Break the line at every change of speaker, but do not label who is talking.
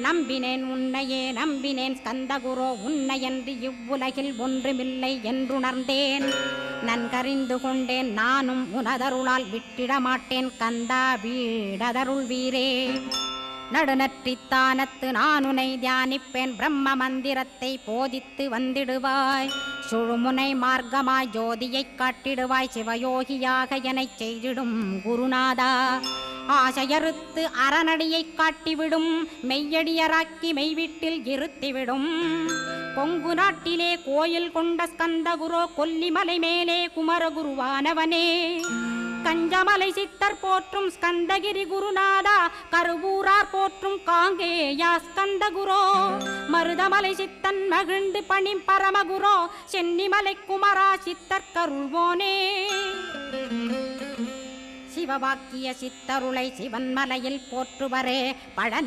நம்பினேன் உன்னையே நம்பினேன் ஸ்கந்தகுரோ உன்னையன்றி இவ்வுலகில் ஒன்றுமில்லை என்றுணர்ந்தேன். நன்கறிந்து கொண்டேன் நானும் உனதருளால் விட்டிட மாட்டேன் கந்தா வீடதருள் வீரே. நடுநற்றித்தானத்து நானுனை தியானிப்பேன் பிரம்ம மந்திரத்தை போதித்து வந்திடுவாய். சுழுமுனை மார்க்கமாய் ஜோதியைக் காட்டிடுவாய் சிவயோகியாக எனச் செய்திடும் குருநாதா. ஆசையறுத்து அறநடியைக் காட்டிவிடும் மெய்யடியராக்கி மெய்வீட்டில் இருத்திவிடும். கொங்கு நாட்டிலே கோயில் கொண்ட ஸ்கந்தகுரோ கொல்லிமலை மேலே குமரகுருவானவனே. கஞ்சமலை சித்தர் போற்றும் ஸ்கந்தகிரி குருநாதா கருவூரார் போற்றும் காங்கேயா ஸ்கந்தகுரோ. மருதமலை சித்தன் மகிழ்ந்து பணி பரமகுரோ சென்னிமலை குமரா சித்தர் கருள்வோனே. சிவவாக்கிய சித்தருளை சிவன்மலையில் போற்றுவரே பழனி